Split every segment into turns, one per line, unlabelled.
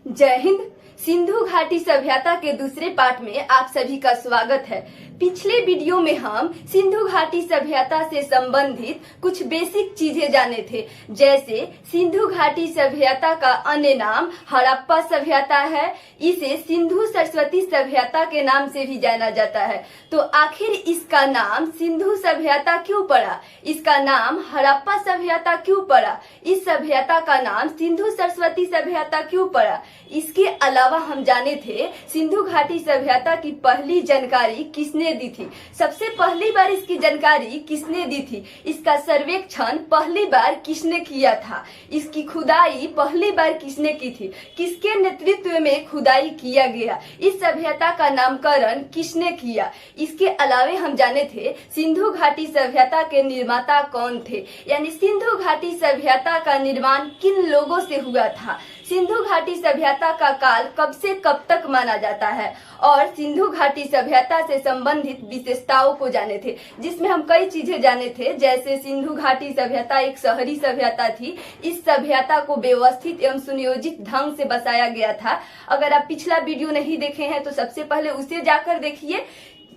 जय हिंद। सिंधु घाटी सभ्यता के दूसरे पार्ट में आप सभी का स्वागत है। पिछले वीडियो में हम सिंधु घाटी सभ्यता से संबंधित कुछ बेसिक चीजें जाने थे, जैसे सिंधु घाटी सभ्यता का अन्य नाम हड़प्पा सभ्यता है। इसे सिंधु सरस्वती सभ्यता के नाम से भी जाना जाता है। तो आखिर इसका नाम सिंधु सभ्यता क्यों पड़ा, इसका नाम हड़प्पा सभ्यता क्यों पड़ा, इस सभ्यता का नाम सिंधु सरस्वती सभ्यता क्यों पड़ा। इसके अलावा हम जाने थे सिंधु घाटी सभ्यता की पहली जानकारी किसने दी थी, सबसे पहली बार इसकी जानकारी किसने दी थी, इसका सर्वेक्षण पहली बार किसने किया था, इसकी खुदाई पहली बार किसने की थी, किसके नेतृत्व में खुदाई किया गया, इस सभ्यता का नामकरण किसने किया। इसके अलावे हम जाने थे सिंधु घाटी सभ्यता के निर्माता कौन थे, यानी सिंधु घाटी सभ्यता का निर्माण किन लोगों से हुआ था, सिंधु घाटी सभ्यता का काल कब से कब तक माना जाता है, और सिंधु घाटी सभ्यता से संबंधित विशेषताओं को जाने थे, जिसमें हम कई चीजें जाने थे। जैसे सिंधु घाटी सभ्यता एक शहरी सभ्यता थी, इस सभ्यता को व्यवस्थित एवं सुनियोजित ढंग से बसाया गया था। अगर आप पिछला वीडियो नहीं देखे हैं तो सबसे पहले उसे जाकर देखिए,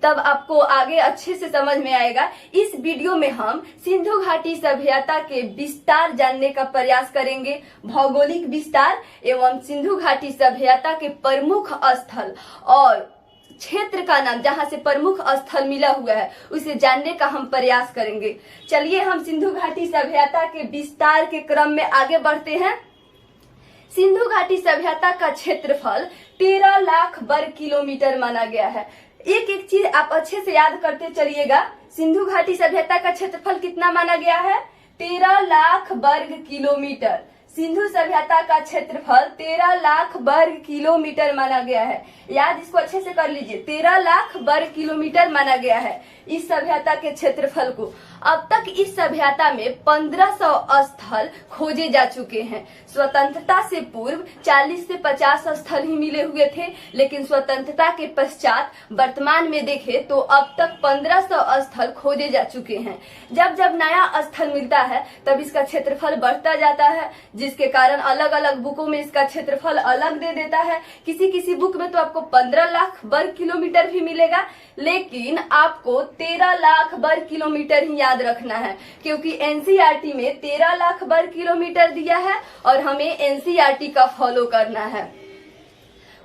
तब आपको आगे अच्छे से समझ में आएगा। इस वीडियो में हम सिंधु घाटी सभ्यता के विस्तार जानने का प्रयास करेंगे, भौगोलिक विस्तार एवं सिंधु घाटी सभ्यता के प्रमुख स्थल और क्षेत्र का नाम, जहां से प्रमुख स्थल मिला हुआ है, उसे जानने का हम प्रयास करेंगे। चलिए हम सिंधु घाटी सभ्यता के विस्तार के क्रम में आगे बढ़ते हैं। सिंधु घाटी सभ्यता का क्षेत्रफल 13 लाख वर्ग किलोमीटर माना गया है। एक एक चीज आप अच्छे से याद करते चलिएगा। सिंधु घाटी सभ्यता का क्षेत्रफल कितना माना गया है, 13 लाख वर्ग किलोमीटर। सिंधु सभ्यता का क्षेत्रफल 13 लाख वर्ग किलोमीटर माना गया है। याद इसको अच्छे से कर लीजिए, 13 लाख वर्ग किलोमीटर माना गया है इस सभ्यता के क्षेत्रफल को। अब तक इस सभ्यता में 1500 स्थल खोजे जा चुके हैं। स्वतंत्रता से पूर्व 40 से 50 स्थल ही मिले हुए थे, लेकिन स्वतंत्रता के पश्चात वर्तमान में देखें तो अब तक 1500 स्थल खोजे जा चुके हैं। जब जब नया स्थल मिलता है तब इसका क्षेत्रफल बढ़ता जाता है, जिसके कारण अलग अलग बुकों में इसका क्षेत्रफल अलग दे देता है। किसी किसी बुक में तो आपको 15 लाख वर्ग किलोमीटर भी मिलेगा, लेकिन आपको 13 लाख वर्ग किलोमीटर ही याद रखना है, क्योंकि एनसीईआरटी में 13 लाख वर्ग किलोमीटर दिया है और हमें एनसीईआरटी का फॉलो करना है।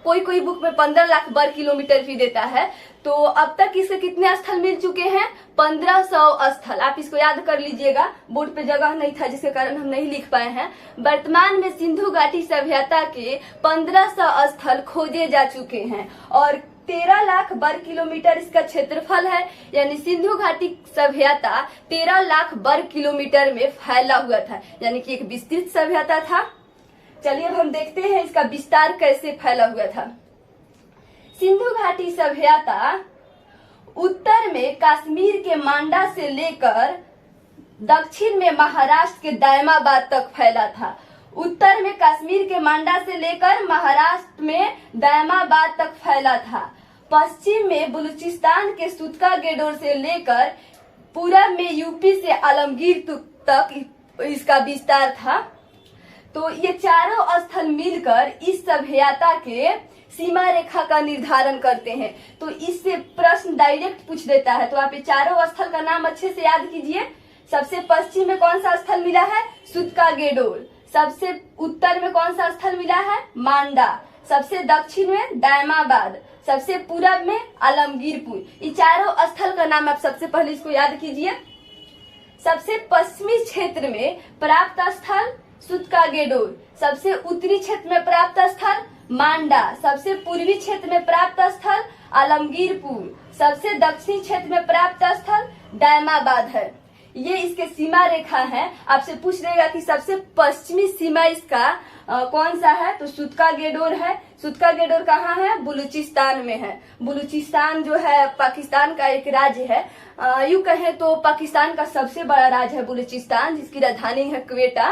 कोई कोई बुक में 15 लाख वर्ग किलोमीटर भी देता है। तो अब तक इसके कितने स्थल मिल चुके हैं, 1500 स्थल। आप इसको याद कर लीजिएगा, बोर्ड पे जगह नहीं था जिसके कारण हम नहीं लिख पाए हैं। वर्तमान में सिंधु घाटी सभ्यता के 1500 स्थल खोजे जा चुके हैं और 13 लाख वर्ग किलोमीटर इसका क्षेत्रफल है, यानी सिंधु घाटी सभ्यता 13 लाख वर्ग किलोमीटर में फैला हुआ था, यानी कि एक विस्तृत सभ्यता था। चलिए अब हम देखते हैं इसका विस्तार कैसे फैला हुआ था। सिंधु घाटी सभ्यता उत्तर में कश्मीर के मांडा से लेकर दक्षिण में महाराष्ट्र के दायमाबाद तक फैला था। उत्तर में कश्मीर के मांडा से लेकर महाराष्ट्र में दायमाबाद तक फैला था। पश्चिम में बलूचिस्तान के सुतका गेडोर से लेकर पूरब में यूपी से आलमगीर तक इसका विस्तार था। तो ये चारों स्थल मिलकर इस सभ्यता के सीमा रेखा का निर्धारण करते हैं। तो इससे प्रश्न डायरेक्ट पूछ देता है, तो आप ये चारों स्थल का नाम अच्छे से याद कीजिए। सबसे पश्चिम में कौन सा स्थल मिला है, सुतका गेडोर। सबसे उत्तर में कौन सा स्थल मिला है, मांडा। सबसे दक्षिण में दायमाबाद। सबसे पूरब में आलमगीरपुर। ये चारों स्थल का नाम आप सबसे पहले इसको याद कीजिए। सबसे पश्चिमी क्षेत्र में प्राप्त स्थल सुतका गेडोर। सबसे उत्तरी क्षेत्र में प्राप्त स्थल मांडा। सबसे पूर्वी क्षेत्र में प्राप्त स्थल आलमगीरपुर। सबसे दक्षिणी क्षेत्र में प्राप्त स्थल दायमाबाद है। ये इसके सीमा रेखा है। आपसे पूछ लेगा कि सबसे पश्चिमी सीमा इसका कौन सा है, तो सुतका गेडोर है। सुतका गेडोर कहाँ है, बलूचिस्तान में है। बलूचिस्तान जो है पाकिस्तान का एक राज्य है। यूं कहें तो पाकिस्तान का सबसे बड़ा राज्य है बलूचिस्तान, जिसकी राजधानी है क्वेटा।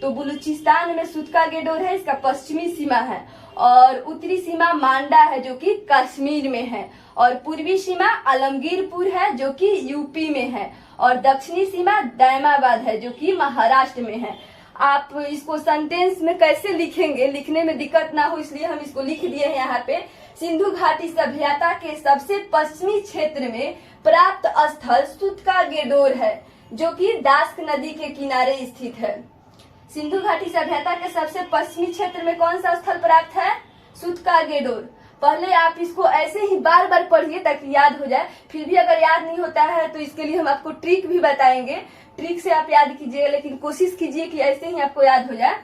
तो बलूचिस्तान में सुतका गेडोर है, इसका पश्चिमी सीमा है। और उत्तरी सीमा मांडा है जो कि कश्मीर में है। और पूर्वी सीमा आलमगीरपुर है जो कि यूपी में है। और दक्षिणी सीमा दायमाबाद है जो कि महाराष्ट्र में है। आप इसको सेंटेंस में कैसे लिखेंगे, लिखने में दिक्कत ना हो इसलिए हम इसको लिख दिए हैं यहाँ पे। सिंधु घाटी सभ्यता के सबसे पश्चिमी क्षेत्र में प्राप्त स्थल सूत्का गेडोर है, जो कि दास्क नदी के किनारे स्थित है। सिंधु घाटी सभ्यता के सबसे पश्चिमी क्षेत्र में कौन सा स्थल प्राप्त है? सूत्का गेडोर। पहले आप इसको ऐसे ही बार बार पढ़िए ताकि याद हो जाए। फिर भी अगर याद नहीं होता है तो इसके लिए हम आपको ट्रिक भी बताएंगे, ट्रिक से आप याद कीजिएगा, लेकिन कोशिश कीजिए कि ऐसे ही आपको याद हो जाए।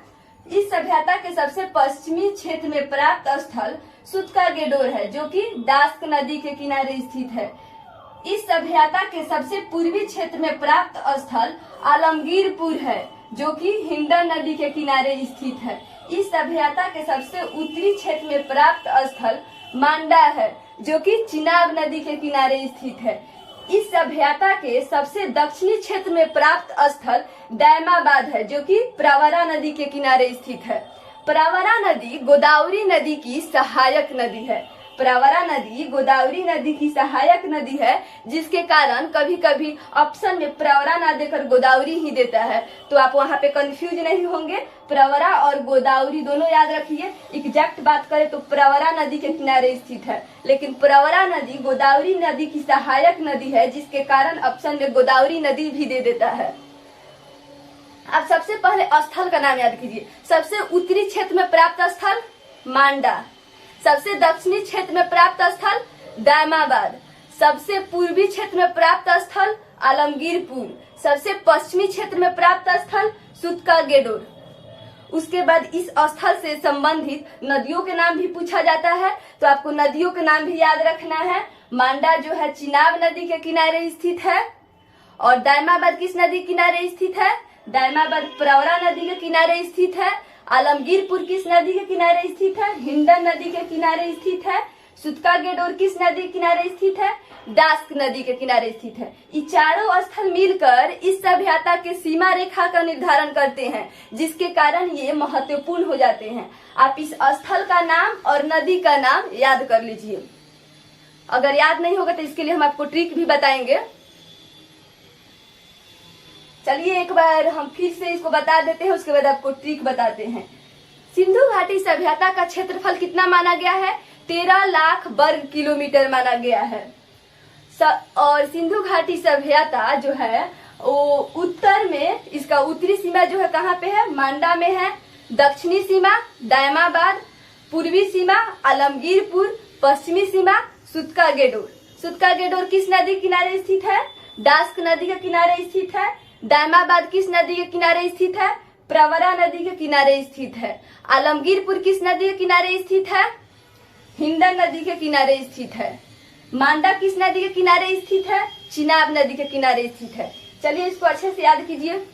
इस सभ्यता के सबसे पश्चिमी क्षेत्र में प्राप्त स्थल सूत्का गेडोर है, जो कि दास्क नदी के किनारे स्थित है। इस सभ्यता के सबसे पूर्वी क्षेत्र में प्राप्त स्थल आलमगीरपुर है, जो कि हिंडन नदी के किनारे स्थित है। इस सभ्यता के सबसे उत्तरी क्षेत्र में प्राप्त स्थल मांडा है, जो कि चिनाब नदी के किनारे स्थित है। इस सभ्यता के सबसे दक्षिणी क्षेत्र में प्राप्त स्थल दैमाबाद है, जो कि प्रवरा नदी के किनारे स्थित है। प्रवरा नदी गोदावरी नदी की सहायक नदी है। प्रवरा नदी गोदावरी नदी की सहायक नदी है, जिसके कारण कभी कभी ऑप्शन में प्रवरा ना देकर गोदावरी ही देता है, तो आप वहाँ पे कंफ्यूज नहीं होंगे। प्रवरा और गोदावरी दोनों याद रखिए। एग्जैक्ट बात करें तो प्रवरा नदी के किनारे स्थित है, लेकिन प्रवरा नदी गोदावरी नदी की सहायक नदी है, जिसके कारण ऑप्शन में गोदावरी नदी भी दे देता है। आप सबसे पहले स्थल का नाम याद कीजिए। सबसे उत्तरी क्षेत्र में प्राप्त स्थल मांडा, सबसे दक्षिणी क्षेत्र में प्राप्त स्थल दैमाबाद, सबसे पूर्वी क्षेत्र में प्राप्त स्थल आलमगीरपुर, सबसे पश्चिमी क्षेत्र में प्राप्त स्थल सूत्का गेडोर। उसके बाद इस स्थल से संबंधित नदियों के नाम भी पूछा जाता है, तो आपको नदियों के नाम भी याद रखना है। मांडा जो है चिनाब नदी के किनारे स्थित है, और दैमाबाद किस नदी के किनारे स्थित है? दैमाबाद प्रवरा नदी के किनारे स्थित है। आलमगीरपुर किस नदी के किनारे स्थित है? हिंडन नदी के किनारे स्थित है। सूत्का गेडोर किस नदी के किनारे स्थित है? दास्क नदी के किनारे स्थित है। ये चारों स्थल मिलकर इस सभ्यता के सीमा रेखा का निर्धारण करते हैं, जिसके कारण ये महत्वपूर्ण हो जाते हैं। आप इस स्थल का नाम और नदी का नाम याद कर लीजिए। अगर याद नहीं होगा तो इसके लिए हम आपको ट्रिक भी बताएंगे। चलिए एक बार हम फिर से इसको बता देते हैं, उसके बाद आपको ट्रिक बताते हैं। सिंधु घाटी सभ्यता का क्षेत्रफल कितना माना गया है? 13 लाख वर्ग किलोमीटर माना गया है। और सिंधु घाटी सभ्यता जो है वो उत्तर में, इसका उत्तरी सीमा जो है कहाँ पे है? मांडा में है। दक्षिणी सीमा दैमाबाद, पूर्वी सीमा आलमगीरपुर, पश्चिमी सीमा सूत्का गेडोर। सूत्का गेडोर किस नदी के किनारे स्थित है? दास्क नदी के किनारे स्थित है। दैमाबाद किस नदी के किनारे स्थित है? प्रवरा नदी के किनारे स्थित है। आलमगीरपुर किस नदी के किनारे स्थित है? हिंडन नदी के किनारे स्थित है। मांडा किस नदी के किनारे स्थित है? चिनाब नदी के किनारे स्थित है। चलिए इसको अच्छे से याद कीजिए।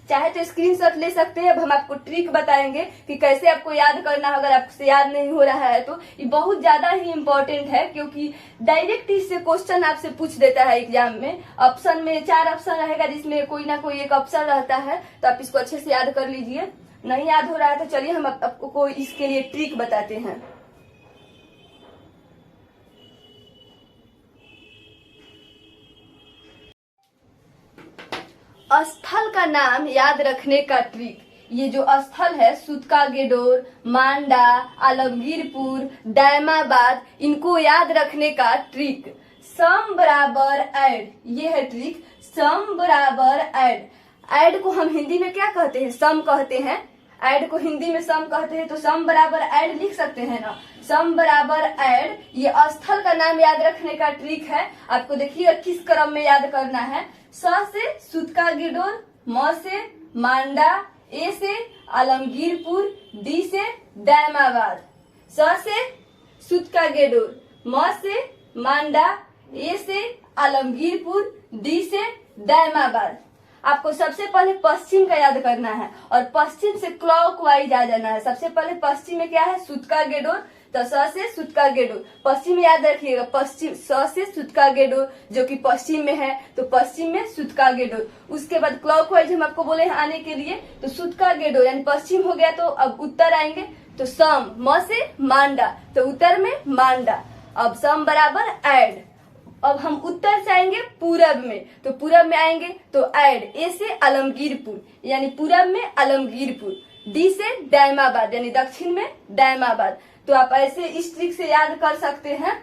चाहे तो स्क्रीनशॉट ले सकते हैं। अब हम आपको ट्रिक बताएंगे कि कैसे आपको याद करना है। अगर आपसे याद नहीं हो रहा है तो ये बहुत ज्यादा ही इम्पोर्टेंट है, क्योंकि डायरेक्ट इससे क्वेश्चन आपसे पूछ देता है एग्जाम में। ऑप्शन में 4 ऑप्शन रहेगा, जिसमें कोई ना कोई एक ऑप्शन रहता है, तो आप इसको अच्छे से याद कर लीजिए। नहीं याद हो रहा है तो चलिए हम आपको इसके लिए ट्रिक बताते हैं। स्थल का नाम याद रखने का ट्रिक, ये जो स्थल है सूत्का गेडोर, मांडा, आलमगीरपुर, दैमाबाद, इनको याद रखने का ट्रिक सम बराबर ऐड, ये है ट्रिक। सम बराबर ऐड। ऐड को हम हिंदी में क्या कहते हैं? सम कहते हैं। ऐड को हिंदी में सम कहते हैं, तो सम बराबर ऐड लिख सकते हैं ना। सम बराबर ऐड, ये स्थल का नाम याद रखने का ट्रिक है। आपको देखिए किस क्रम में याद करना है। स से सूत्का गेडोर, म से मांडा, ए से आलमगीरपुर, डी से दैमाबाद। स से सूत्का गेडोर, म से मांडा, ए से आलमगीरपुर, डी से दैमाबाद। आपको सबसे पहले पश्चिम का याद करना है, और पश्चिम से क्लॉकवाइज आ जाना है। सबसे पहले पश्चिम में क्या है? सूत्का गेडोर, तो स से सूत्का गेडोर। पश्चिम में याद रखिएगा, पश्चिम स से सूत्का गेडोर जो कि पश्चिम में है, तो पश्चिम में सूत्का गेडोर। उसके बाद क्लॉकवाइज हम आपको बोले हैं आने के लिए, तो सूत्का गेडोर यानी पश्चिम हो गया, तो अब उत्तर आएंगे, तो सम, म से मांडा, तो उत्तर में मांडा। अब सम बराबर ऐड, अब हम उत्तर से आएंगे पूरब में, तो पूरब में आएंगे तो ऐड, ए से आलमगीरपुर यानी पूरब में आलमगीरपुर, डी से दायमाबाद यानी दक्षिण में दायमाबाद। तो आप ऐसे इस ट्रिक से याद कर सकते हैं।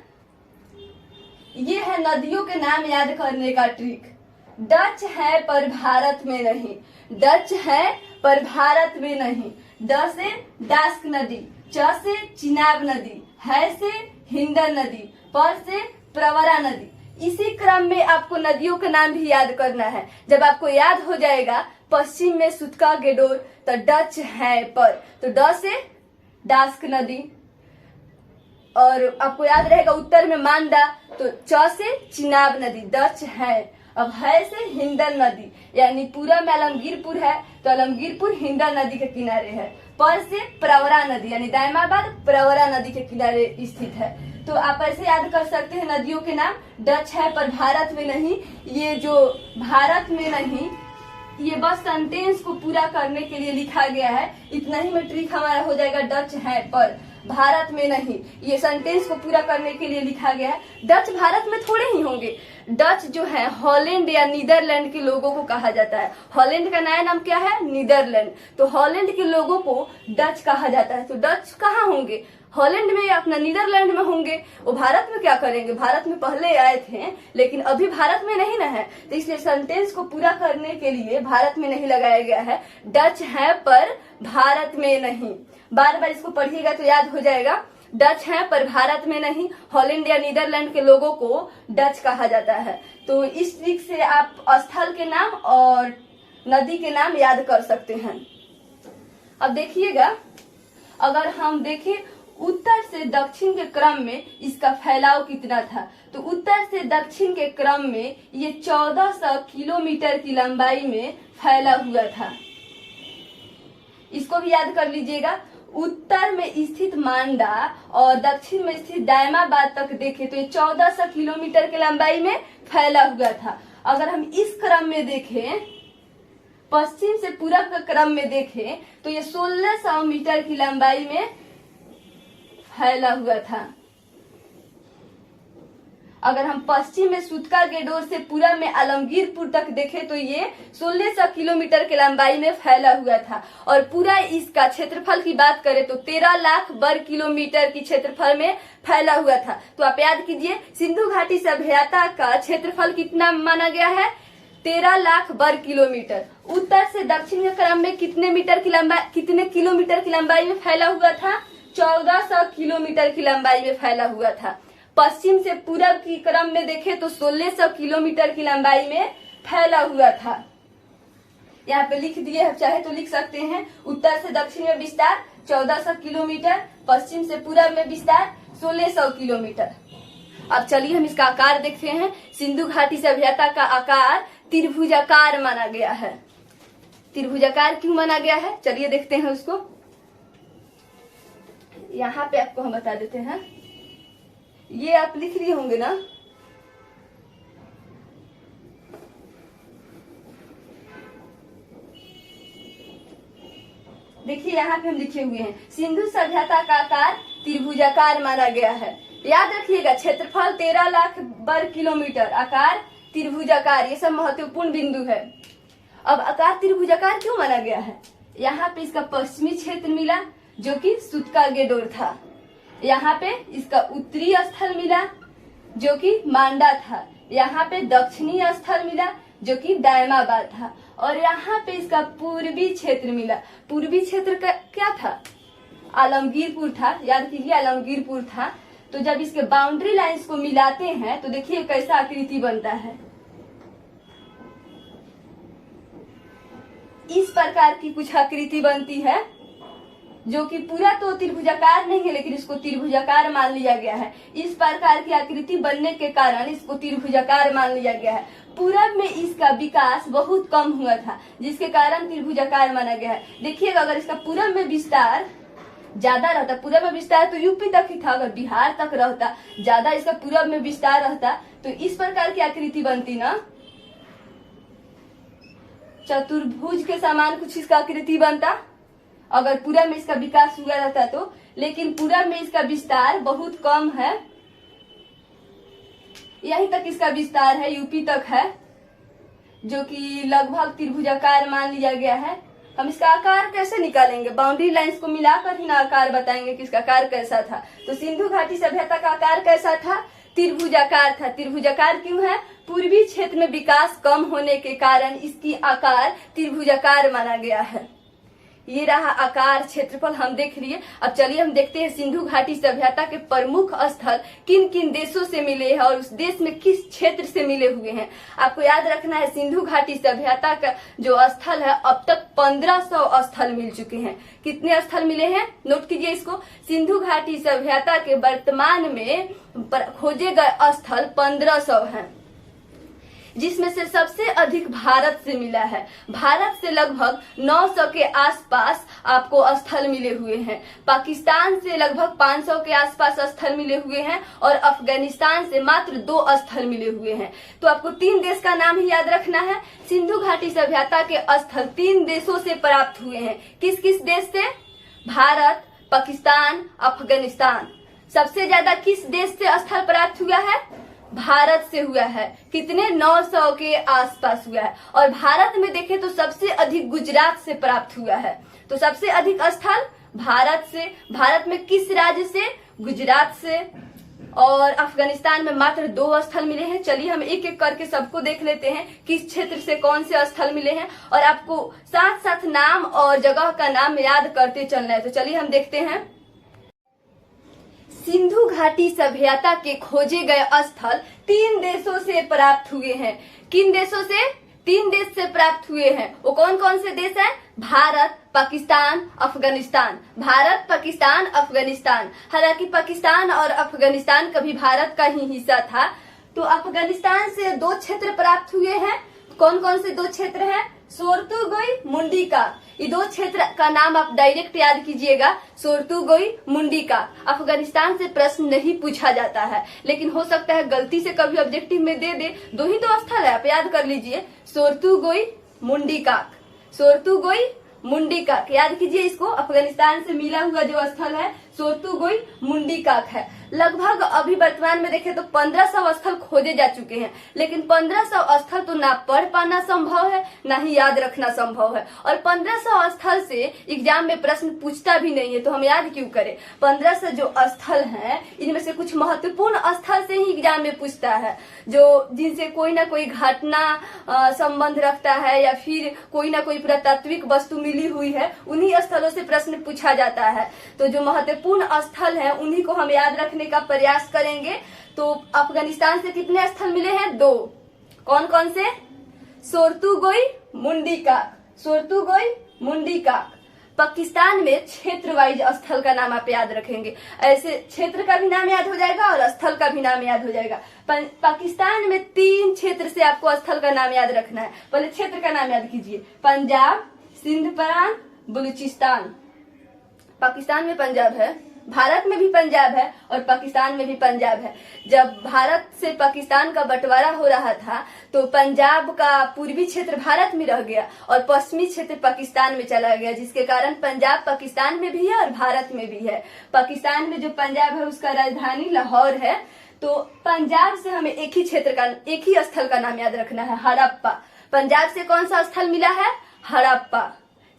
ये है नदियों के नाम याद करने का ट्रिक। डच है पर भारत में नहीं, डच है पर भारत में नहीं। ड से डास्क नदी, च से चिनाब नदी, है से हिंडन नदी, पर से प्रवरा नदी। इसी क्रम में आपको नदियों के नाम भी याद करना है। जब आपको याद हो जाएगा पश्चिम में सुतका गेडोर, तो डच है पर, तो ड से डास्क नदी। और आपको याद रहेगा उत्तर में मांडा, तो च से चिनाब नदी, डच है। अब है से हिंडन नदी यानी पूरा में आलमगीरपुर है, तो आलमगीरपुर हिंडन नदी के किनारे है। पर से प्रवरा नदी यानी दायमाबाद प्रवरा नदी के किनारे स्थित है। तो आप ऐसे याद कर सकते हैं नदियों के नाम। डच है पर भारत में नहीं, ये जो भारत में नहीं ये बस सेंटेंस को पूरा करने के लिए लिखा गया है। इतना ही में ट्रिक हमारा हो जाएगा। डच है पर भारत में नहीं, ये सेंटेंस को पूरा करने के लिए लिखा गया है। डच भारत में थोड़े ही होंगे। डच जो है हॉलैंड या नीदरलैंड के लोगों को कहा जाता है। हॉलैंड का नया नाम क्या है? नीदरलैंड। तो हॉलैंड के लोगों को डच कहा जाता है। तो डच कहाँ होंगे? हॉलैंड में या अपना नीदरलैंड में होंगे। वो भारत में क्या करेंगे? भारत में पहले आए थे लेकिन अभी भारत में नहीं ना है, तो इसलिए सेंटेंस को पूरा करने के लिए भारत में नहीं लगाया गया है। डच है पर भारत में नहीं। बार बार इसको पढ़िएगा तो याद हो जाएगा। डच है पर भारत में नहीं, हॉलैंड या नीदरलैंड के लोगों को डच कहा जाता है। तो इस ट्रिक से आप स्थल के नाम और नदी के नाम याद कर सकते हैं। अब देखिएगा, अगर हम देखें उत्तर से दक्षिण के क्रम में इसका फैलाव कितना था, तो उत्तर से दक्षिण के क्रम में ये 1400 किलोमीटर की लंबाई में फैला हुआ था। इसको भी याद कर लीजिएगा। उत्तर में स्थित मांडा और दक्षिण में स्थित दायमाबाद तक देखें तो ये 1400 किलोमीटर की लंबाई में फैला हुआ था। अगर हम इस क्रम में देखें, पश्चिम से पूरब के क्रम में देखें तो ये 1600 मीटर की लंबाई में फैला हुआ था। अगर हम पश्चिम में सुतका गेडोर से पूरब में आलमगीरपुर तक देखें तो ये 1600 किलोमीटर की लंबाई में फैला हुआ था। और पूरा इसका क्षेत्रफल की बात करें तो 13 लाख वर्ग किलोमीटर की क्षेत्रफल में फैला हुआ था। तो आप याद कीजिए, सिंधु घाटी सभ्यता का क्षेत्रफल कितना माना गया है? 13 लाख वर्ग किलोमीटर। उत्तर से दक्षिण के क्रम में कितने किलोमीटर की लंबाई में फैला हुआ था? 1400 किलोमीटर की लंबाई में फैला हुआ था। पश्चिम से पूरब की क्रम में देखें तो 1600 किलोमीटर की लंबाई में फैला हुआ था। यहाँ पे लिख दिए हैं, चाहे तो लिख सकते हैं। उत्तर से दक्षिण में विस्तार 1400 किलोमीटर, पश्चिम से पूरब में विस्तार 1600 किलोमीटर। अब चलिए हम इसका आकार देखते हैं। सिंधु घाटी सभ्यता का आकार त्रिभुजाकार माना गया है। त्रिभुजाकार क्यों माना गया है, चलिए देखते हैं उसको। यहाँ पे आपको हम बता देते हैं। ये आप लिख लिए होंगे ना, देखिए यहाँ पे हम लिखे हुए हैं सिंधु सभ्यता का आकार त्रिभुजाकार माना गया है। याद रखिएगा, क्षेत्रफल 13 लाख वर्ग किलोमीटर, आकार त्रिभुजाकार, ये सब महत्वपूर्ण बिंदु है। अब आकार त्रिभुजाकार क्यों माना गया है? यहाँ पे इसका पश्चिमी क्षेत्र मिला जो कि सुतका गेडोर था। यहाँ पे इसका उत्तरी स्थल मिला जो कि मांडा था। यहाँ पे दक्षिणी स्थल मिला जो कि दायमाबाद था। और यहाँ पे इसका पूर्वी क्षेत्र मिला। पूर्वी क्षेत्र का क्या था? आलमगीरपुर था। याद कीजिए, आलमगीरपुर था। तो जब इसके बाउंड्री लाइंस को मिलाते हैं तो देखिए कैसा आकृति बनता है। इस प्रकार की कुछ आकृति बनती है जो कि पूरा तो त्रिभुजाकार नहीं है लेकिन इसको त्रिभुजाकार मान लिया गया है। इस प्रकार की आकृति बनने के कारण इसको त्रिभुजाकार मान लिया गया है। पूरब में इसका विकास बहुत कम हुआ था जिसके कारण त्रिभुजाकार माना गया है। देखिएगा, अगर इसका पूरब में विस्तार ज्यादा रहता, पूरब में विस्तार तो यूपी तक ही था, अगर बिहार तक रहता, ज्यादा इसका पूरब में विस्तार रहता तो इस प्रकार की आकृति बनती ना, चतुर्भुज के समान कुछ इसका आकृति बनता अगर पूरब में इसका विकास हुआ रहता तो। लेकिन पूरब में इसका विस्तार बहुत कम है यहीं तक इसका विस्तार है, यूपी तक है, जो कि लगभग त्रिभुजाकार मान लिया गया है। हम इसका आकार कैसे निकालेंगे? बाउंड्री लाइंस को मिलाकर ही ना आकार बताएंगे कि इसका आकार कैसा था। तो सिंधु घाटी सभ्यता का आकार कैसा था? त्रिभुजाकार था। त्रिभुजाकार क्यों है? पूर्वी क्षेत्र में विकास कम होने के कारण इसकी आकार त्रिभुजाकार माना गया है। ये रहा आकार, क्षेत्रफल हम देख लिए। अब चलिए हम देखते हैं सिंधु घाटी सभ्यता के प्रमुख स्थल किन किन देशों से मिले हैं और उस देश में किस क्षेत्र से मिले हुए हैं। आपको याद रखना है, सिंधु घाटी सभ्यता का जो स्थल है अब तक 1500 स्थल मिल चुके हैं। कितने स्थल मिले हैं? नोट कीजिए इसको। सिंधु घाटी सभ्यता के वर्तमान में खोजे गए स्थल 1500 हैं, जिसमें से सबसे अधिक भारत से मिला है। भारत से लगभग 900 के आसपास आपको स्थल मिले हुए हैं। पाकिस्तान से लगभग 500 के आसपास स्थल मिले हुए हैं और अफगानिस्तान से मात्र 2 स्थल मिले हुए हैं। तो आपको 3 देश का नाम ही याद रखना है। सिंधु घाटी सभ्यता के स्थल 3 देशों से प्राप्त हुए हैं। किस किस देश से? भारत, पाकिस्तान, अफगानिस्तान। सबसे ज्यादा किस देश से स्थल प्राप्त हुआ है? भारत से हुआ है। कितने? 900 के आसपास हुआ है। और भारत में देखें तो सबसे अधिक गुजरात से प्राप्त हुआ है। तो सबसे अधिक स्थल भारत से। भारत में किस राज्य से? गुजरात से। और अफगानिस्तान में मात्र 2 स्थल मिले हैं। चलिए हम एक एक करके सबको देख लेते हैं किस क्षेत्र से कौन से स्थल मिले हैं, और आपको साथ साथ नाम और जगह का नाम याद करते चलना है। तो चलिए हम देखते हैं। सिंधु घाटी सभ्यता के खोजे गए स्थल 3 देशों से प्राप्त हुए हैं। किन देशों से? 3 देश से प्राप्त हुए हैं। वो कौन कौन से देश हैं? भारत, पाकिस्तान, अफगानिस्तान। भारत, पाकिस्तान, अफगानिस्तान। हालांकि पाकिस्तान और अफगानिस्तान कभी भारत का ही हिस्सा था। तो अफगानिस्तान से 2 क्षेत्र प्राप्त हुए हैं। कौन कौन से 2 क्षेत्र हैं? सोर्तुगोई, मुंडिका। ये 2 क्षेत्र का नाम आप डायरेक्ट याद कीजिएगा, सोर्तुगोई, मुंडिका। अफगानिस्तान से प्रश्न नहीं पूछा जाता है, लेकिन हो सकता है गलती से कभी ऑब्जेक्टिव में दे दे। 2 ही तो स्थल है, आप याद कर लीजिए, सोर्तुगोई, मुंडिका। सोर्तुगोई, मुंडिका याद कीजिए इसको। अफगानिस्तान से मिला हुआ जो स्थल है सोर्तुगोई, मुंडिकाक है। लगभग अभी वर्तमान में देखें तो 1500 स्थल खोजे जा चुके हैं, लेकिन 1500 स्थल तो ना पढ़ पाना संभव है, ना ही याद रखना संभव है। और 1500 स्थल से एग्जाम में प्रश्न पूछता भी नहीं है, तो हम याद क्यों करें? 1500 जो स्थल हैं, इनमें से कुछ महत्वपूर्ण स्थल से ही एग्जाम में पूछता है, जो जिनसे कोई ना कोई घटना संबंध रखता है या फिर कोई ना कोई पुरातात्विक वस्तु मिली हुई है, उन्हीं स्थलों से प्रश्न पूछा जाता है। तो जो महत्वपूर्ण स्थल हैं उन्हीं को हम याद रखने का प्रयास करेंगे। तो अफगानिस्तान से कितने स्थल मिले हैं? 2। कौन कौन से? सोर्तुगोई, मुंडिका। सोर्तुगोई, मुंडिका। पाकिस्तान में क्षेत्र वाइज स्थल का नाम आप याद रखेंगे। ऐसे क्षेत्र का भी नाम याद हो जाएगा और स्थल का भी नाम याद हो जाएगा। पाकिस्तान में 3 क्षेत्र से आपको स्थल का नाम याद रखना है। पहले क्षेत्र का नाम याद कीजिए, पंजाब, सिंध प्रांत, बलूचिस्तान। पाकिस्तान में पंजाब है, भारत में भी पंजाब है और पाकिस्तान में भी पंजाब है। जब भारत से पाकिस्तान का बंटवारा हो रहा था तो पंजाब का पूर्वी क्षेत्र भारत में रह गया और पश्चिमी क्षेत्र पाकिस्तान में चला गया, जिसके कारण पंजाब पाकिस्तान में भी है और भारत में भी है। पाकिस्तान में जो पंजाब है उसका राजधानी लाहौर है। तो पंजाब से हमें एक ही स्थल का नाम याद रखना है, हड़प्पा। पंजाब से कौन सा स्थल मिला है? हड़प्पा।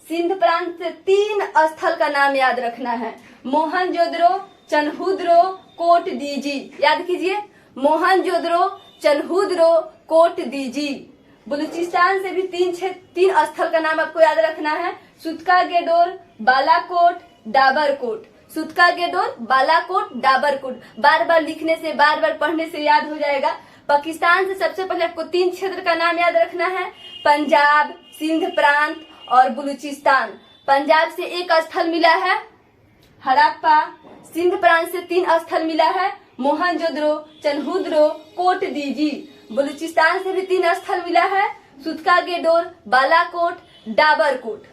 सिंध प्रांत से 3 स्थल का नाम याद रखना है, मोहनजोदड़ो, चनहुद्रो, कोट दीजी। याद कीजिए, मोहनजोदड़ो, चनहुद्रो, कोट दीजी। बलूचिस्तान से भी 3 स्थल का नाम आपको याद रखना है, सुतका गेडोर, बालाकोट, डाबरकोट। सुतका गेडोर, बालाकोट, डाबरकोट। बार बार लिखने से, बार बार पढ़ने से याद हो जाएगा। पाकिस्तान से सबसे पहले आपको 3 क्षेत्र का नाम याद रखना है, पंजाब, सिंध प्रांत और बलूचिस्तान। पंजाब से 1 स्थल मिला है, हड़प्पा। सिंध प्रांत से 3 स्थल मिला है, मोहनजोदड़ो, चनहुद्रो, कोट दीजी। बलूचिस्तान से भी 3 स्थल मिला है, सुतका गेडोर, बालाकोट, डाबरकोट।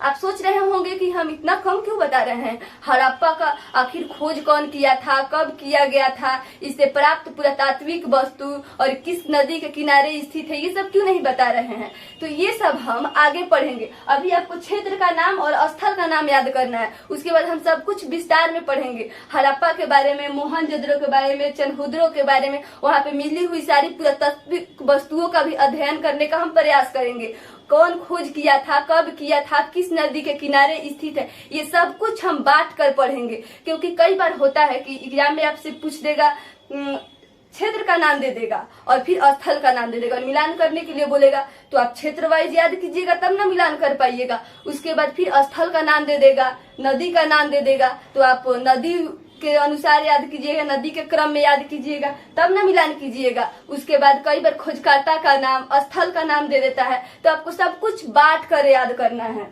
आप सोच रहे होंगे कि हम इतना कम क्यों बता रहे हैं। हड़प्पा का आखिर खोज कौन किया था, कब किया गया था, इससे प्राप्त पुरातात्विक वस्तु और किस नदी के किनारे स्थित है, ये सब क्यों नहीं बता रहे हैं। तो ये सब हम आगे पढ़ेंगे। अभी आपको क्षेत्र का नाम और स्थल का नाम याद करना है, उसके बाद हम सब कुछ विस्तार में पढ़ेंगे। हड़प्पा के बारे में, मोहनजोदड़ो के बारे में, चनहुद्रो के बारे में, वहां पे मिली हुई सारी पुरातात्विक वस्तुओं का भी अध्ययन करने का हम प्रयास करेंगे। कौन खोज किया था, कब किया था, किस नदी के किनारे स्थित है, ये सब कुछ हम बांट कर पढ़ेंगे। क्योंकि कई बार होता है कि एग्जाम में आपसे पूछ देगा, क्षेत्र का नाम दे देगा और फिर स्थल का नाम दे देगा और मिलान करने के लिए बोलेगा, तो आप क्षेत्र वाइज याद कीजिएगा तब ना मिलान कर पाइएगा। उसके बाद फिर स्थल का नाम दे देगा, नदी का नाम दे देगा, तो आप नदी के अनुसार याद कीजिएगा, नदी के क्रम में याद कीजिएगा, तब ना मिलान कीजिएगा। उसके बाद कई बार खोजकर्ता का नाम, स्थल का नाम दे देता है, तो आपको सब कुछ बांट कर याद करना है।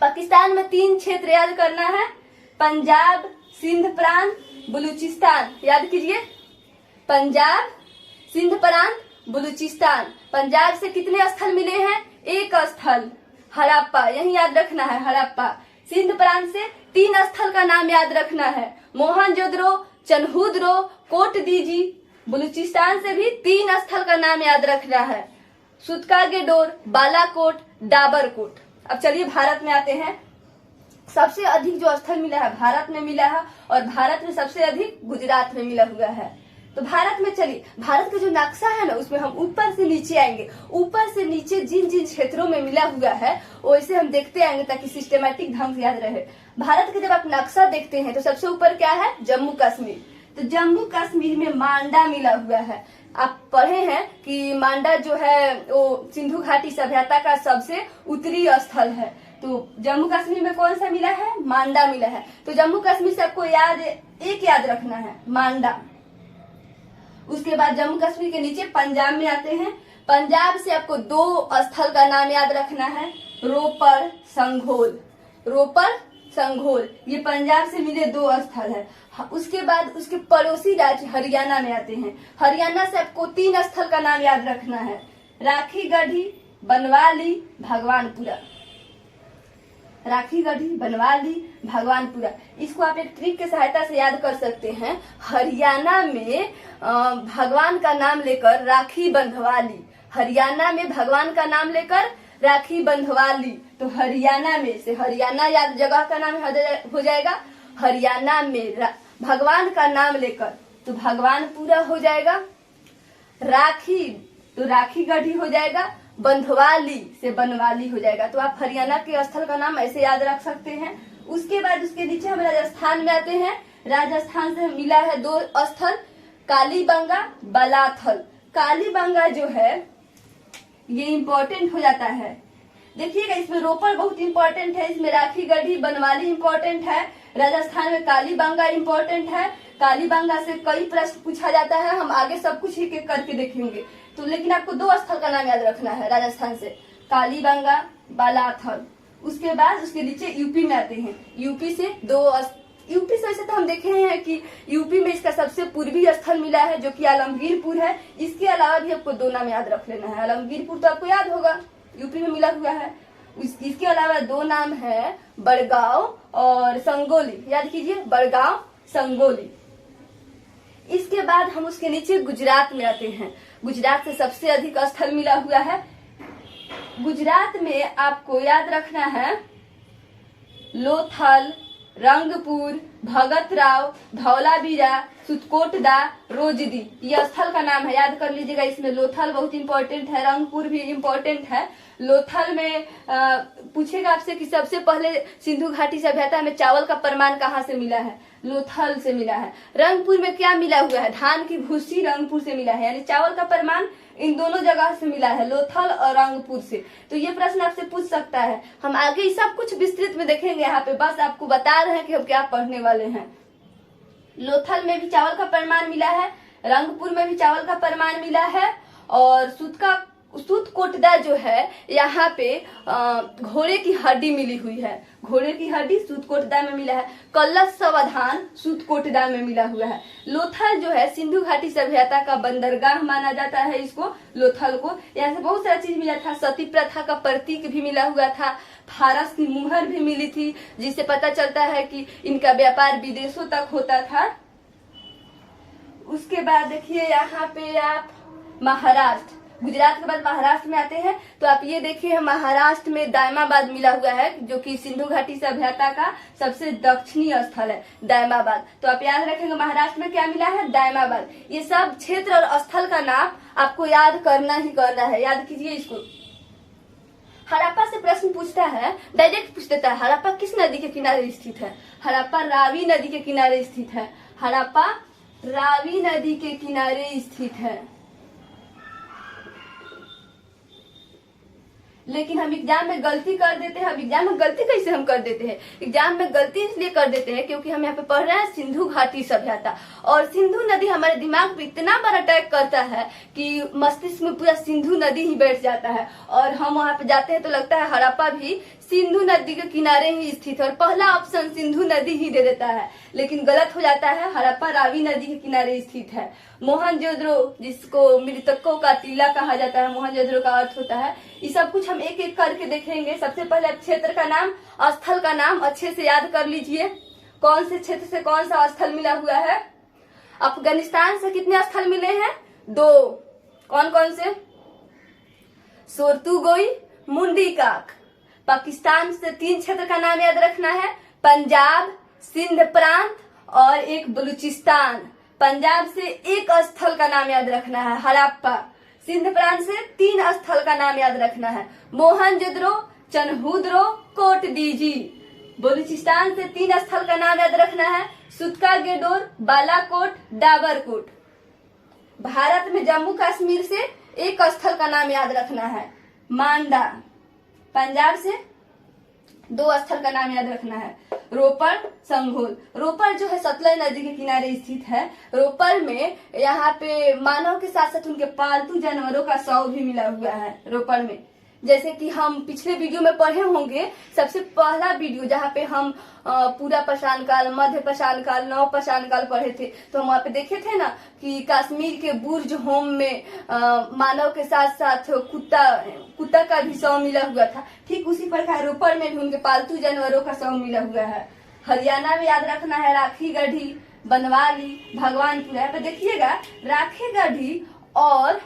पाकिस्तान में 3 क्षेत्र याद करना है, पंजाब, सिंध प्रांत, बलूचिस्तान। याद कीजिए, पंजाब, सिंध प्रांत, बलूचिस्तान। पंजाब से कितने स्थल मिले हैं? 1 स्थल, हड़प्पा, यही याद रखना है, हड़प्पा। सिंध प्रांत से 3 स्थल का नाम याद रखना है, मोहनजोदड़ो, चनहुद्रो, कोटदीजी। बलूचिस्तान से भी 3 स्थल का नाम याद रखना है, सुतकागेडोर, बालाकोट, डाबरकोट। अब चलिए भारत में आते हैं। सबसे अधिक जो स्थल मिला है भारत में मिला है, और भारत में सबसे अधिक गुजरात में मिला हुआ है। तो भारत में चलिए, भारत का जो नक्शा है ना, उसमें हम ऊपर से नीचे आएंगे। ऊपर से नीचे जिन जिन क्षेत्रों में मिला हुआ है वैसे हम देखते आएंगे, ताकि सिस्टेमेटिक ढंग से याद रहे। भारत का जब आप नक्शा देखते हैं तो सबसे ऊपर क्या है? जम्मू कश्मीर। तो जम्मू कश्मीर में मांडा मिला हुआ है। आप पढ़े हैं कि मांडा जो है वो सिंधु घाटी सभ्यता का सबसे उत्तरी स्थल है। तो जम्मू कश्मीर में कौन सा मिला है? मांडा मिला है। तो जम्मू कश्मीर से आपको याद रखना है, मांडा। उसके बाद जम्मू कश्मीर के नीचे पंजाब में आते हैं। पंजाब से आपको 2 स्थल का नाम याद रखना है, रोपड़, संघोल। रोपड़, संघोल, ये पंजाब से मिले 2 स्थल है। उसके बाद उसके पड़ोसी राज्य हरियाणा में आते हैं। हरियाणा से आपको 3 स्थल का नाम याद रखना है, राखी गढ़ी, बनवाली, भगवानपुरा। राखी गढ़ी, बनवाली, भगवानपुरा। इसको आप एक ट्रिक के सहायता से याद कर सकते हैं। हरियाणा में भगवान का नाम लेकर राखी बंधवाली, हरियाणा में भगवान का नाम लेकर राखी बंधवाली। तो हरियाणा में से, हरियाणा याद जगह का नाम हो जाएगा, हरियाणा में भगवान का नाम लेकर तो भगवानपुरा हो जाएगा। राखी तो राखी गढ़ी हो जाएगा, बंधवाली से बनवाली हो जाएगा। तो आप हरियाणा के स्थल का नाम ऐसे याद रख सकते हैं। उसके बाद उसके नीचे हम राजस्थान में आते हैं। राजस्थान से मिला है 2 स्थल, कालीबंगा, बलाथल। कालीबंगा जो है ये इम्पोर्टेंट हो जाता है। देखिएगा, इसमें रोपड़ बहुत इंपॉर्टेंट है, इसमें राखी गढ़ी, बनवाली इंपॉर्टेंट है, राजस्थान में कालीबंगा इंपॉर्टेंट है। कालीबंगा से कई प्रश्न पूछा जाता है, हम आगे सब कुछ एक एक करके देखेंगे। तो लेकिन आपको 2 स्थल का नाम याद रखना है राजस्थान से, कालीबंगा, बालाथल। उसके बाद उसके नीचे यूपी में आते हैं। यूपी से यूपी से वैसे तो हम देखे हैं कि यूपी में इसका सबसे पूर्वी स्थल मिला है, जो कि आलमगीरपुर है। इसके अलावा भी आपको 2 नाम याद रख लेना है। आलमगीरपुर तो आपको याद होगा, यूपी में मिला हुआ है। इसके अलावा 2 नाम है, बड़गांव और संगोली। याद कीजिए, बड़गांव, संगोली। इसके बाद हम उसके नीचे गुजरात में आते हैं। गुजरात से सबसे अधिक स्थल मिला हुआ है। गुजरात में आपको याद रखना है, लोथल, रंगपुर, भगतराव, धौलावीरा, सुतकोटदा, रोजदी, ये स्थल का नाम है, याद कर लीजिएगा। इसमें लोथल बहुत इंपॉर्टेंट है, रंगपुर भी इंपॉर्टेंट है। लोथल में पूछेगा आपसे कि सबसे पहले सिंधु घाटी सभ्यता में चावल का प्रमाण कहाँ से मिला है? लोथल से मिला है। रंगपुर में क्या मिला हुआ है? धान की भूसी रंगपुर से मिला है, यानी चावल का प्रमाण इन दोनों जगह से मिला है, लोथल और रंगपुर से। तो ये प्रश्न आपसे पूछ सकता है। हम आगे सब कुछ विस्तृत में देखेंगे, यहाँ पे बस आपको बता रहे हैं कि हम क्या पढ़ने वाले हैं। लोथल में भी चावल का प्रमाण मिला है, रंगपुर में भी चावल का प्रमाण मिला है, और सूत कोटदा जो है यहाँ पे घोड़े की हड्डी मिली हुई है। घोड़े की हड्डी सूत कोटदा में मिला है। कलश सावधान सूत कोटदा में मिला हुआ है। लोथल जो है सिंधु घाटी सभ्यता का बंदरगाह माना जाता है इसको, लोथल को। यहाँ से बहुत सारा चीज मिला था। सती प्रथा का प्रतीक भी मिला हुआ था। फारस की मुहर भी मिली थी, जिससे पता चलता है कि इनका व्यापार विदेशों तक होता था। उसके बाद देखिए यहाँ पे आप महाराष्ट्र, गुजरात के बाद महाराष्ट्र में आते हैं तो आप ये देखिए महाराष्ट्र में दायमाबाद मिला हुआ है, जो कि सिंधु घाटी सभ्यता का सबसे दक्षिणी स्थल है, दायमाबाद। तो आप याद रखेंगे महाराष्ट्र में क्या मिला है, दायमाबाद। ये सब क्षेत्र और स्थल का नाम आपको याद करना ही करना है, याद कीजिए इसको। हड़प्पा से प्रश्न पूछता है, डायरेक्ट पूछ देता है, हड़प्पा किस नदी के किनारे स्थित है? हड़प्पा रावी नदी के किनारे स्थित है। हड़प्पा रावी नदी के किनारे स्थित है। लेकिन हम एग्जाम में गलती कर देते हैं। अब एग्जाम में गलती कैसे हम कर देते हैं? एग्जाम में गलती इसलिए कर देते हैं क्योंकि हम यहाँ पे पढ़ रहे हैं सिंधु घाटी सभ्यता, और सिंधु नदी हमारे दिमाग पे इतना बड़ा अटैक करता है कि मस्तिष्क में पूरा सिंधु नदी ही बैठ जाता है, और हम वहाँ पे जाते हैं तो लगता है हड़प्पा भी सिंधु नदी के किनारे ही स्थित है, और पहला ऑप्शन सिंधु नदी ही दे देता है। लेकिन गलत हो जाता है, हड़प्पा रावी नदी के किनारे स्थित है। मोहनजोदड़ो, जिसको मृतकों का टीला कहा जाता है, मोहनजोदड़ो का अर्थ होता है। ये सब कुछ हम एक एक करके देखेंगे। सबसे पहले क्षेत्र का नाम, स्थल का नाम अच्छे से याद कर लीजिए। कौन से क्षेत्र से कौन सा स्थल मिला हुआ है? अफगानिस्तान से कितने स्थल मिले हैं? 2। कौन कौन से? सोर्तुगोई, मुंडीकाक। पाकिस्तान से 3 क्षेत्र का नाम याद रखना है, पंजाब, सिंध प्रांत और एक बलूचिस्तान। पंजाब से 1 स्थल का नाम याद रखना है, हड़प्पा। सिंध प्रांत से 3 स्थल का नाम याद रखना है, मोहनजोदड़ो, चनहुद्रो, कोटडीजी। बलूचिस्तान से 3 स्थल का नाम याद रखना है, सुतका गेडोर, बालाकोट, डाबरकोट। भारत में जम्मू कश्मीर से 1 स्थल का नाम याद रखना है, मांडा। पंजाब से 2 स्थल का नाम याद रखना है, रोपड़, संघोल। रोपड़ जो है सतलज नदी के किनारे स्थित है। रोपड़ में यहाँ पे मानव के साथ साथ उनके पालतू जानवरों का शव भी मिला हुआ है रोपड़ में। जैसे कि हम पिछले वीडियो में पढ़े होंगे, सबसे पहला वीडियो जहाँ पे हम पूरा पाषाण काल, मध्य पाषाण काल, नव पाषाण काल पढ़े थे, तो हम वहाँ पे देखे थे ना कि कश्मीर के बुर्ज होम में मानव के साथ साथ कुत्ता का भी शव मिला हुआ था। ठीक उसी प्रकार रोपड़ में भी उनके पालतू जानवरों का शव मिला हुआ है। हरियाणा में याद रखना है राखी गढ़ी, बनवाली, भगवानपुर। यहाँ पे देखिएगा राखी गढ़ी और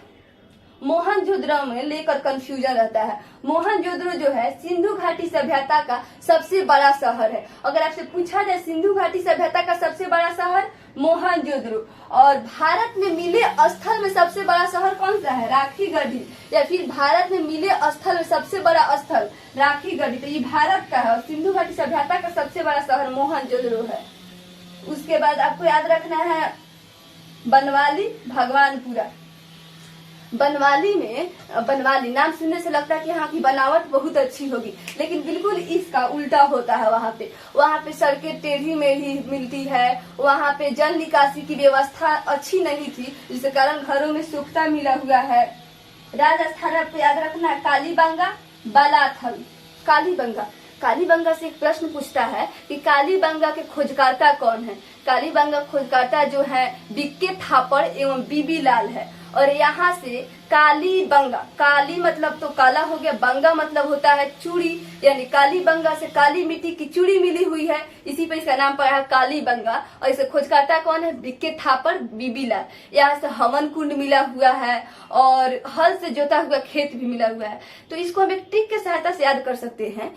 मोहनजोदड़ो में लेकर कंफ्यूजन रहता है। मोहनजोदड़ो जो है सिंधु घाटी सभ्यता का सबसे बड़ा शहर है। अगर आपसे पूछा जाए सिंधु घाटी सभ्यता का सबसे बड़ा शहर मोहनजोदड़ो, और भारत में मिले स्थल में सबसे बड़ा शहर कौन सा है? राखी गढ़ी। या फिर भारत में मिले स्थल में सबसे बड़ा स्थल राखी गढ़ी, तो ये भारत का है, और सिंधु घाटी सभ्यता का सबसे बड़ा शहर मोहनजोदड़ो है। उसके बाद आपको याद रखना है बनवाली, भगवानपुरा। बनवाली नाम सुनने से लगता है कि यहाँ की बनावट बहुत अच्छी होगी, लेकिन बिल्कुल इसका उल्टा होता है। वहाँ पे सड़कें टेढ़ी मेढ़ी मिलती है। वहाँ पे जल निकासी की व्यवस्था अच्छी नहीं थी, जिसके कारण घरों में सूखता मिला हुआ है। राजस्थान आपको याद रखना है कालीबंगा, बालाथल। कालीबंगा से एक प्रश्न पूछता है कि कालीबंगा के खोजकर्ता कौन है? कालीबंगा खोजकर्ता जो है बीके थापड़ एवं बीबी लाल है। और यहाँ से कालीबंगा, काली मतलब तो काला हो गया, बंगा मतलब होता है चूड़ी, यानी कालीबंगा से काली मिट्टी की चूड़ी मिली हुई है, इसी पर इसका नाम पड़ा है कालीबंगा। और इसे खोजकर्ता कौन है? बीके थापड़, बीबी लाल। यहाँ से हवन कुंड मिला हुआ है और हल से जोता हुआ खेत भी मिला हुआ है। तो इसको हम एक ट्रिक के सहायता से याद कर सकते हैं।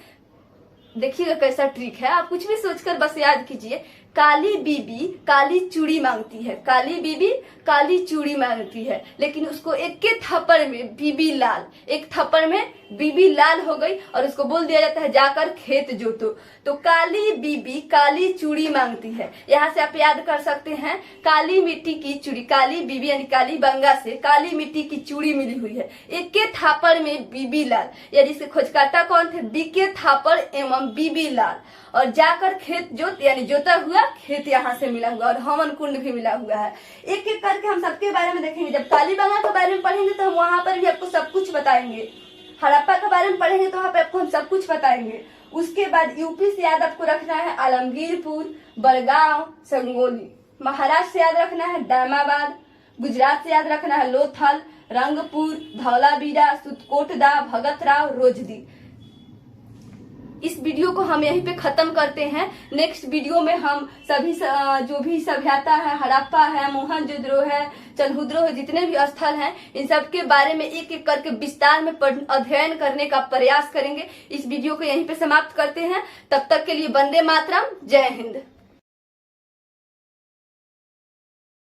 देखिएगा कैसा ट्रिक है, आप कुछ भी सोचकर बस याद कीजिए। काली बीबी काली चूड़ी मांगती है, काली बीबी काली चूड़ी मांगती है, लेकिन उसको एक के थप्पड़ में बीबी लाल, एक थप्पड़ में बीबी लाल हो गई और उसको बोल दिया जाता है जाकर खेत जोतो। तो काली बीबी काली चूड़ी मांगती है, यहाँ से आप याद कर सकते हैं काली मिट्टी की चूड़ी, काली बीबी यानी कालीबंगा से काली मिट्टी की चूड़ी मिली हुई है, एक के थापड़ में बीबी लाल, यानी इसके खोजकर्ता कौन थे? बीके थापड़ एवं बीबी लाल। और जाकर खेत जोत यानी जोता हुआ खेत यहाँ से मिला हुआ और हवन कुंड भी मिला हुआ है। एक एक करके हम सबके बारे में देखेंगे। जब कालीबंगा के बारे में पढ़ेंगे तो हम वहां पर भी आपको सब कुछ बताएंगे। हड़प्पा के बारे में पढ़ेंगे तो वहाँ पे आपको हम सब कुछ बताएंगे। उसके बाद यूपी से याद आपको रखना है आलमगीरपुर, बड़गांव, संगोली। महाराष्ट्र से याद रखना है दामाबाद। गुजरात से याद रखना है लोथल, रंगपुर, धौलावीरा, सुतकोटदा, भगतराव, रोजदी। इस वीडियो को हम यहीं पे खत्म करते हैं। नेक्स्ट वीडियो में हम सभी जो भी सभ्यता है, हड़प्पा है, मोहनजोदड़ो है, चनहुद्रो है, जितने भी स्थल हैं, इन सब के बारे में एक एक करके विस्तार में अध्ययन करने का प्रयास करेंगे। इस वीडियो को यहीं पे समाप्त करते हैं। तब तक के लिए वंदे मातरम, जय हिंद।